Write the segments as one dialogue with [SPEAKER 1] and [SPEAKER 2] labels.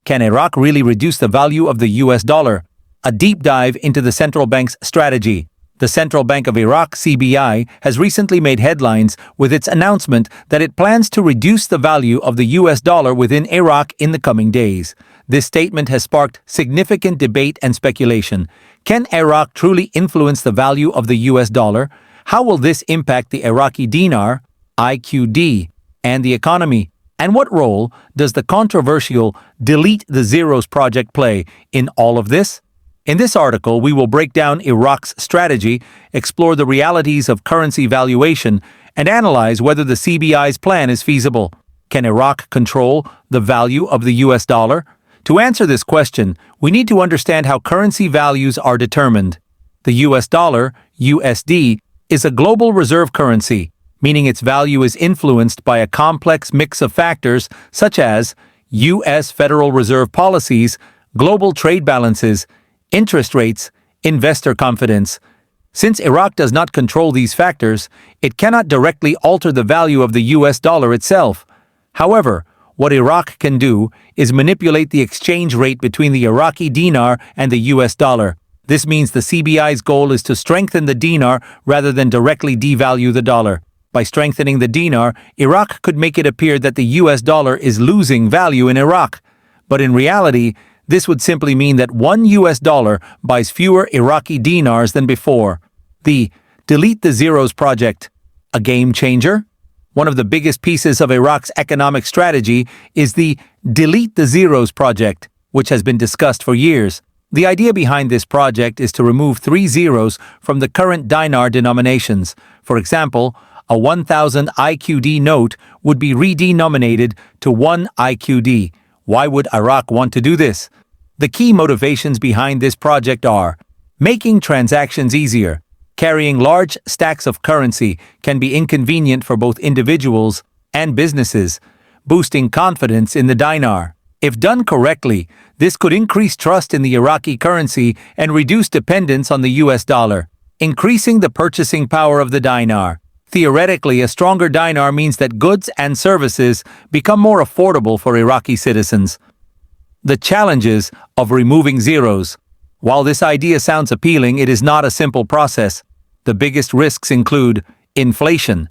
[SPEAKER 1] Can Iraq really reduce the value of the US dollar? A deep dive into the central bank's strategy. The Central Bank of Iraq, CBI, has recently made headlines with its announcement that it plans to reduce the value of the US dollar within Iraq in the coming days. This statement has sparked significant debate and speculation. Can Iraq truly influence the value of the US dollar? How will this impact the Iraqi Dinar, IQD, and the economy? And what role does the controversial Delete the Zeros project play in all of this? In this article, we will break down Iraq's strategy, explore the realities of currency valuation, and analyze whether the CBI's plan is feasible. Can Iraq control the value of the US dollar? To answer this question, we need to understand how currency values are determined. The US dollar, USD, is a global reserve currency, meaning its value is influenced by a complex mix of factors such as US Federal Reserve policies, global trade balances, interest rates, investor confidence. Since Iraq does not control these factors, it cannot directly alter the value of the US dollar itself. However, what Iraq can do is manipulate the exchange rate between the Iraqi dinar and the US dollar. This means the CBI's goal is to strengthen the dinar rather than directly devalue the dollar. By strengthening the dinar, Iraq could make it appear that the US dollar is losing value in Iraq. But in reality, this would simply mean that one US dollar buys fewer Iraqi dinars than before. The Delete the Zeros project, a game changer? One of the biggest pieces of Iraq's economic strategy is the Delete the Zeros project, which has been discussed for years. The idea behind this project is to remove 3 zeros from the current dinar denominations. For example, a 1,000 IQD note would be redenominated to 1 IQD. Why would Iraq want to do this? The key motivations behind this project are making transactions easier. Carrying large stacks of currency can be inconvenient for both individuals and businesses, boosting confidence in the dinar. If done correctly, this could increase trust in the Iraqi currency and reduce dependence on the US dollar, increasing the purchasing power of the dinar. Theoretically, a stronger dinar means that goods and services become more affordable for Iraqi citizens. The challenges of removing zeros. While this idea sounds appealing, it is not a simple process. The biggest risks include inflation.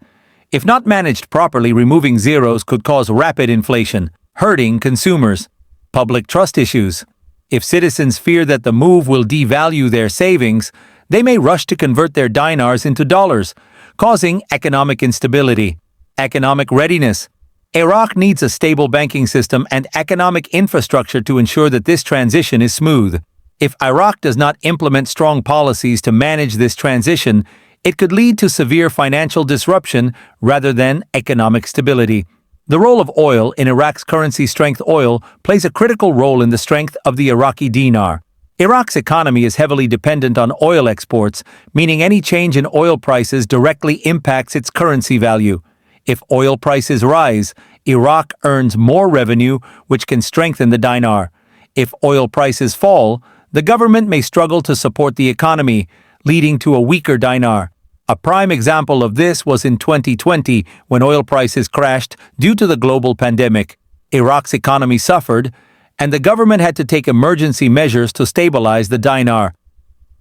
[SPEAKER 1] If not managed properly, removing zeros could cause rapid inflation, hurting consumers. Public trust issues. If citizens fear that the move will devalue their savings, they may rush to convert their dinars into dollars, causing economic instability. Economic readiness. Iraq needs a stable banking system and economic infrastructure to ensure that this transition is smooth. If Iraq does not implement strong policies to manage this transition, it could lead to severe financial disruption rather than economic stability. The role of oil in Iraq's currency strength. Oil plays a critical role in the strength of the Iraqi dinar. Iraq's economy is heavily dependent on oil exports, meaning any change in oil prices directly impacts its currency value. If oil prices rise, Iraq earns more revenue, which can strengthen the dinar. If oil prices fall, the government may struggle to support the economy, leading to a weaker dinar. A prime example of this was in 2020 when oil prices crashed due to the global pandemic. Iraq's economy suffered, and the government had to take emergency measures to stabilize the dinar.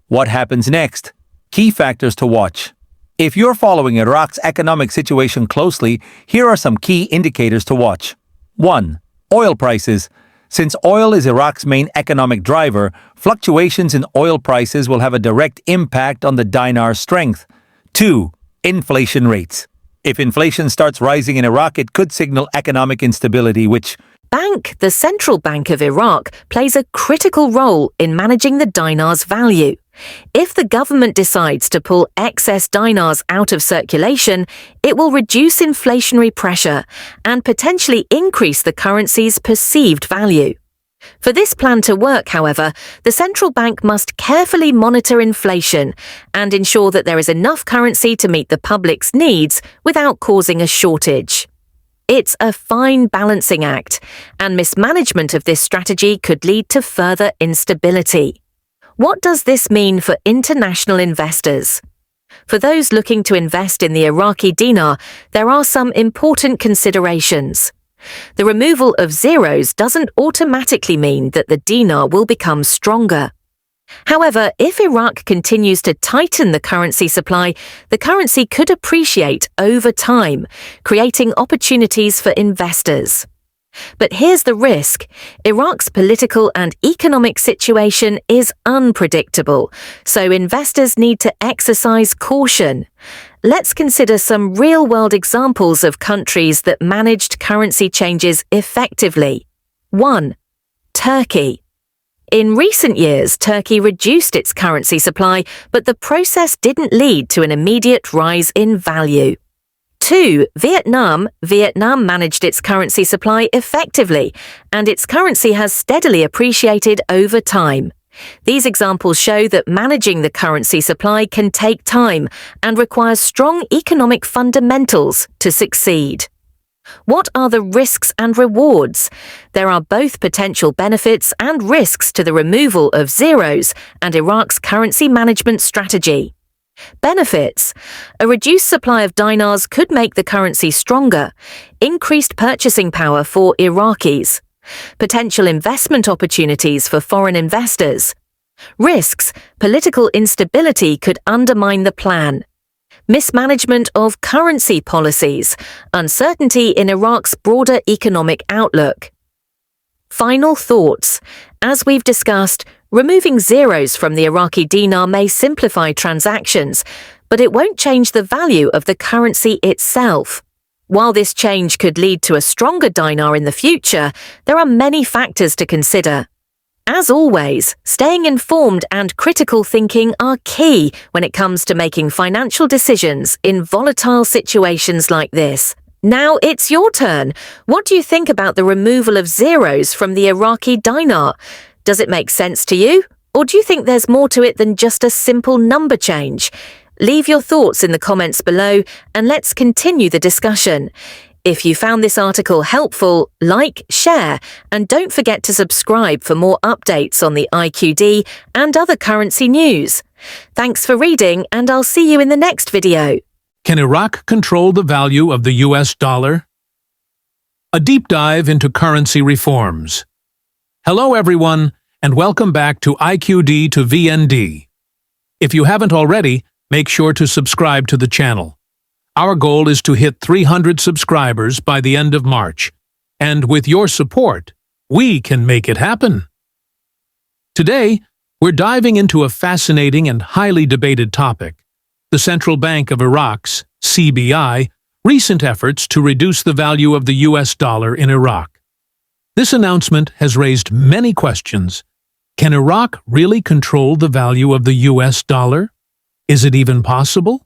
[SPEAKER 1] What happens next? Key factors to watch. If you're following Iraq's economic situation closely, here are some key indicators to watch. 1. Oil prices. Since oil is Iraq's main economic driver, fluctuations in oil prices will have a direct impact on the dinar's strength. 2. Inflation rates. If inflation starts rising in Iraq, it could signal economic instability, which
[SPEAKER 2] the Central Bank of Iraq, plays a critical role in managing the dinar's value. If the government decides to pull excess dinars out of circulation, it will reduce inflationary pressure and potentially increase the currency's perceived value. For this plan to work, however, the central bank must carefully monitor inflation and ensure that there is enough currency to meet the public's needs without causing a shortage. It's a fine balancing act, and mismanagement of this strategy could lead to further instability. What does this mean for international investors? For those looking to invest in the Iraqi dinar, there are some important considerations. The removal of zeros doesn't automatically mean that the dinar will become stronger. However, if Iraq continues to tighten the currency supply, the currency could appreciate over time, creating opportunities for investors. But here's the risk. Iraq's political and economic situation is unpredictable, so investors need to exercise caution. Let's consider some real-world examples of countries that managed currency changes effectively. 1. Turkey. In recent years, Turkey reduced its currency supply, but the process didn't lead to an immediate rise in value. 2. Vietnam. Vietnam managed its currency supply effectively, and its currency has steadily appreciated over time. These examples show that managing the currency supply can take time and requires strong economic fundamentals to succeed. What are the risks and rewards? There are both potential benefits and risks to the removal of zeros and Iraq's currency management strategy. Benefits. A reduced supply of dinars could make the currency stronger, increased purchasing power for Iraqis, potential investment opportunities for foreign investors. Risks. Political instability could undermine the plan. Mismanagement of currency policies, uncertainty in Iraq's broader economic outlook. Final thoughts. As we've discussed, removing zeros from the Iraqi dinar may simplify transactions, but it won't change the value of the currency itself. While this change could lead to a stronger dinar in the future, there are many factors to consider. As always, staying informed and critical thinking are key when it comes to making financial decisions in volatile situations like this. Now it's your turn. What do you think about the removal of zeros from the Iraqi dinar? Does it make sense to you? Or do you think there's more to it than just a simple number change? Leave your thoughts in the comments below and let's continue the discussion. If you found this article helpful, like, share, and don't forget to subscribe for more updates on the IQD and other currency news. Thanks for reading, and I'll see you in the next video.
[SPEAKER 3] Can Iraq control the value of the US dollar? A deep dive into currency reforms. Hello everyone, and welcome back to IQD to VND. If you haven't already, make sure to subscribe to the channel. Our goal is to hit 300 subscribers by the end of March, and with your support, we can make it happen. Today, we're diving into a fascinating and highly debated topic, the Central Bank of Iraq's, CBI, recent efforts to reduce the value of the US dollar in Iraq. This announcement has raised many questions. Can Iraq really control the value of the US dollar? Is it even possible?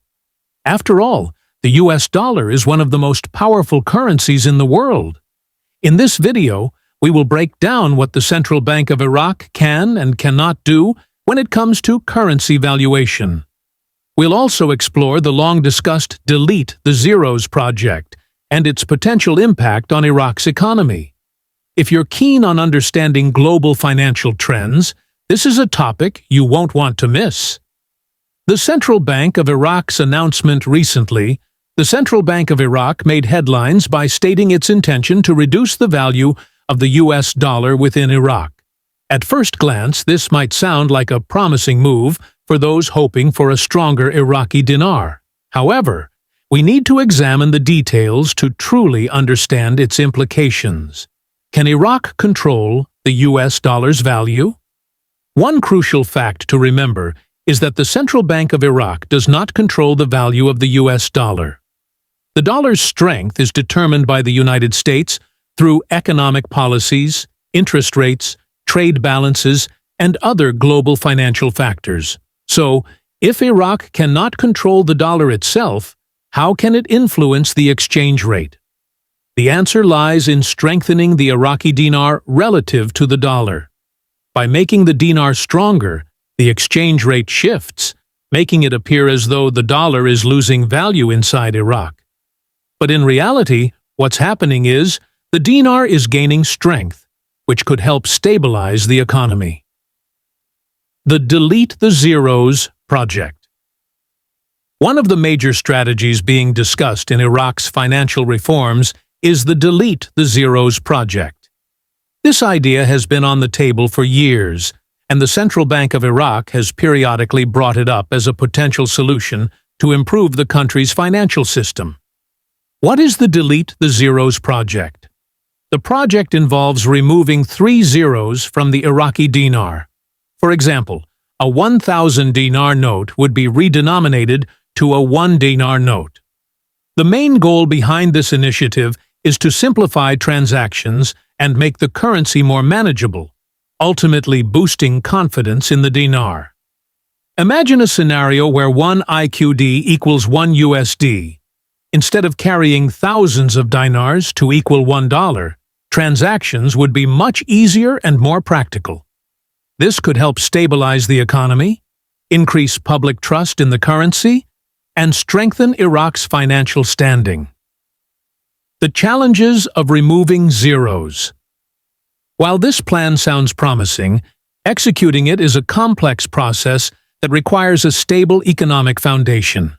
[SPEAKER 3] After all, the US dollar is one of the most powerful currencies in the world. In this video, we will break down what the Central Bank of Iraq can and cannot do when it comes to currency valuation. We'll also explore the long-discussed Delete the Zeros project and its potential impact on Iraq's economy. If you're keen on understanding global financial trends, this is a topic you won't want to miss. The Central Bank of Iraq's announcement recently. The Central Bank of Iraq made headlines by stating its intention to reduce the value of the US dollar within Iraq. At first glance, this might sound like a promising move for those hoping for a stronger Iraqi dinar. However, we need to examine the details to truly understand its implications. Can Iraq control the US dollar's value? One crucial fact to remember is that the Central Bank of Iraq does not control the value of the US dollar. The dollar's strength is determined by the United States through economic policies, interest rates, trade balances, and other global financial factors. So, if Iraq cannot control the dollar itself, how can it influence the exchange rate? The answer lies in strengthening the Iraqi dinar relative to the dollar. By making the dinar stronger, the exchange rate shifts, making it appear as though the dollar is losing value inside Iraq. But in reality, what's happening is the dinar is gaining strength, which could help stabilize the economy. The Delete the Zeros project. One of the major strategies being discussed in Iraq's financial reforms is the Delete the Zeros project. This idea has been on the table for years, and the Central Bank of Iraq has periodically brought it up as a potential solution to improve the country's financial system. What is the Delete the Zeros project? The project involves removing 3 zeros from the Iraqi dinar. For example, a 1,000 dinar note would be redenominated to a 1 dinar note. The main goal behind this initiative is to simplify transactions and make the currency more manageable, ultimately boosting confidence in the dinar. Imagine a scenario where 1 IQD equals 1 USD. Instead of carrying thousands of dinars to equal $1, transactions would be much easier and more practical. This could help stabilize the economy, increase public trust in the currency, and strengthen Iraq's financial standing. The challenges of removing zeros. While this plan sounds promising, executing it is a complex process that requires a stable economic foundation.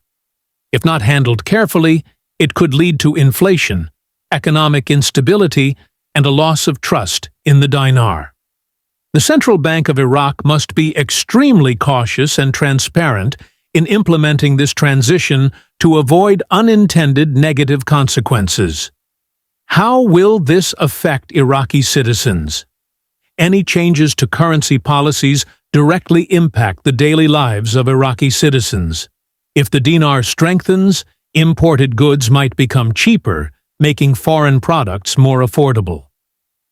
[SPEAKER 3] If not handled carefully, it could lead to inflation, economic instability, and a loss of trust in the dinar. The Central Bank of Iraq must be extremely cautious and transparent in implementing this transition to avoid unintended negative consequences. How will this affect Iraqi citizens? Any changes to currency policies directly impact the daily lives of Iraqi citizens. If the dinar strengthens, imported goods might become cheaper, making foreign products more affordable.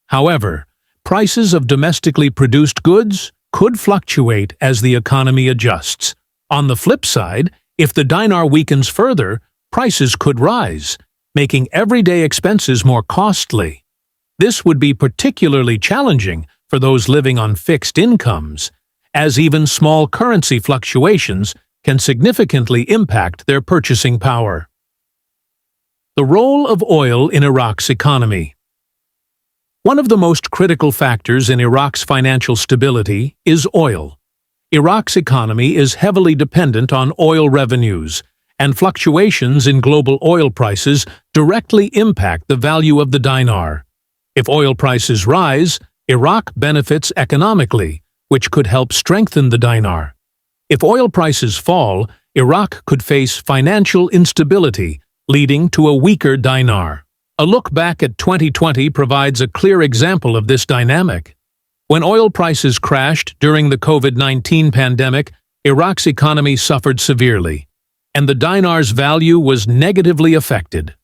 [SPEAKER 3] However, prices of domestically produced goods could fluctuate as the economy adjusts. On the flip side, if the dinar weakens further, prices could rise, making everyday expenses more costly. This would be particularly challenging for those living on fixed incomes, as even small currency fluctuations can significantly impact their purchasing power. The role of oil in Iraq's economy. One of the most critical factors in Iraq's financial stability is oil. Iraq's economy is heavily dependent on oil revenues, and fluctuations in global oil prices directly impact the value of the dinar. If oil prices rise, Iraq benefits economically, which could help strengthen the dinar. If oil prices fall, Iraq could face financial instability, leading to a weaker dinar. A look back at 2020 provides a clear example of this dynamic. When oil prices crashed during the COVID-19 pandemic, Iraq's economy suffered severely, and the dinar's value was negatively affected.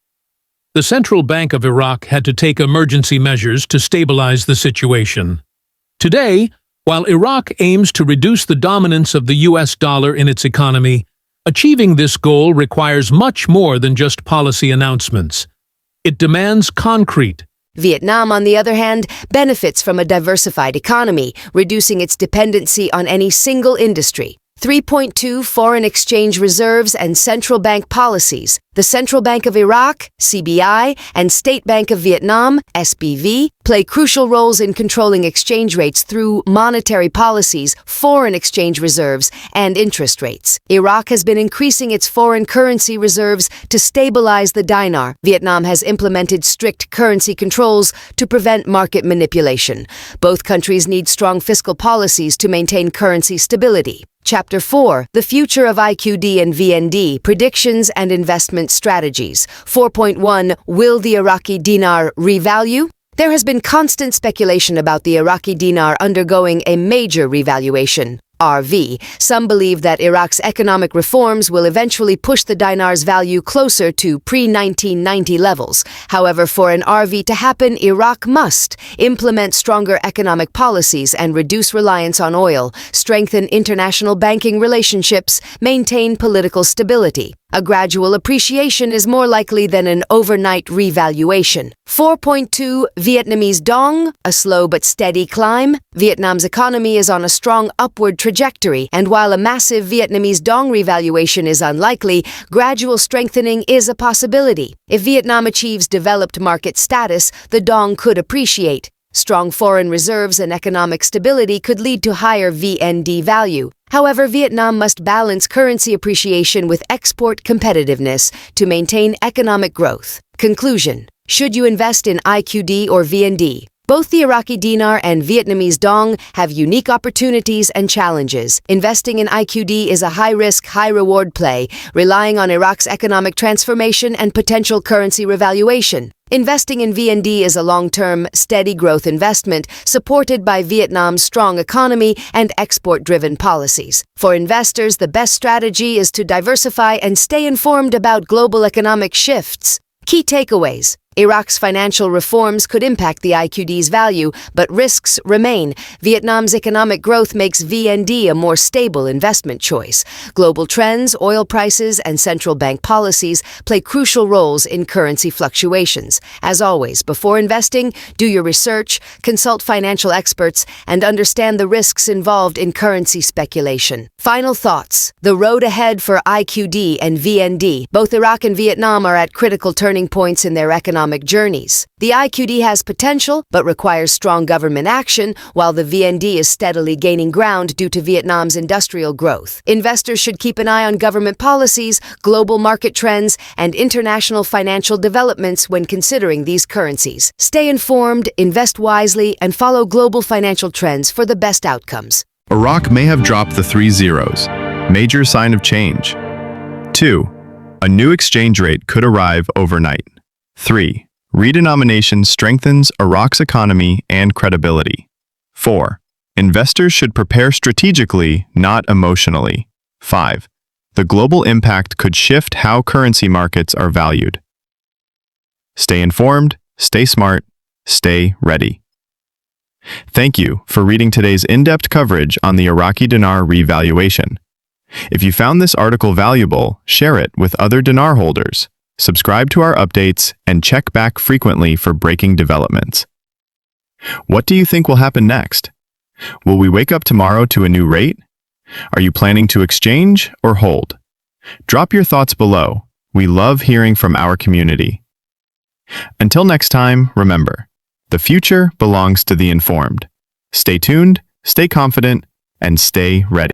[SPEAKER 3] The Central Bank of Iraq had to take emergency measures to stabilize the situation. Today, while Iraq aims to reduce the dominance of the US dollar in its economy, achieving this goal requires much more than just policy announcements. It demands concrete.
[SPEAKER 4] Vietnam, on the other hand, benefits from a diversified economy, reducing its dependency on any single industry. 3.2 Foreign exchange reserves and central bank policies. The Central Bank of Iraq, CBI, and State Bank of Vietnam, SBV, play crucial roles in controlling exchange rates through monetary policies, foreign exchange reserves, and interest rates. Iraq has been increasing its foreign currency reserves to stabilize the dinar. Vietnam has implemented strict currency controls to prevent market manipulation. Both countries need strong fiscal policies to maintain currency stability. Chapter 4. The Future of IQD and VND, Predictions and Investment Strategies. 4.1. Will the Iraqi dinar revalue? There has been constant speculation about the Iraqi dinar undergoing a major revaluation. RV. Some believe that Iraq's economic reforms will eventually push the dinar's value closer to pre-1990 levels. However, for an RV to happen, Iraq must implement stronger economic policies and reduce reliance on oil, strengthen international banking relationships, maintain political stability. A gradual appreciation is more likely than an overnight revaluation. 4.2 Vietnamese Dong, a slow but steady climb. Vietnam's economy is on a strong upward trajectory, and while a massive Vietnamese Dong revaluation is unlikely, gradual strengthening is a possibility. If Vietnam achieves developed market status, the Dong could appreciate. Strong foreign reserves and economic stability could lead to higher VND value. However, Vietnam must balance currency appreciation with export competitiveness to maintain economic growth. Conclusion. Should you invest in IQD or VND? Both the Iraqi Dinar and Vietnamese Dong have unique opportunities and challenges. Investing in IQD is a high-risk, high-reward play, relying on Iraq's economic transformation and potential currency revaluation. Investing in VND is a long-term, steady growth investment supported by Vietnam's strong economy and export-driven policies. For investors, the best strategy is to diversify and stay informed about global economic shifts. Key takeaways. Iraq's financial reforms could impact the IQD's value, but risks remain. Vietnam's economic growth makes VND a more stable investment choice. Global trends, oil prices, and central bank policies play crucial roles in currency fluctuations. As always, before investing, do your research, consult financial experts, and understand the risks involved in currency speculation. Final thoughts. The road ahead for IQD and VND. Both Iraq and Vietnam are at critical turning points in their economic journeys. The IQD has potential, but requires strong government action, while the VND is steadily gaining ground due to Vietnam's industrial growth. Investors should keep an eye on government policies, global market trends, and international financial developments when considering these currencies. Stay informed, invest wisely, and follow global financial trends for the best outcomes.
[SPEAKER 5] Iraq may have dropped the 3 zeros. Major sign of change. 2. A new exchange rate could arrive overnight. 3. Redenomination strengthens Iraq's economy and credibility. 4. Investors should prepare strategically, not emotionally. 5. The global impact could shift how currency markets are valued. Stay informed, stay smart, stay ready. Thank you for reading today's in-depth coverage on the Iraqi dinar revaluation. If you found this article valuable, share it with other dinar holders. Subscribe to our updates and check back frequently for breaking developments. What do you think will happen next? Will we wake up tomorrow to a new rate? Are you planning to exchange or hold? Drop your thoughts below. We love hearing from our community. Until next time, remember, the future belongs to the informed. Stay tuned, stay confident, and stay ready.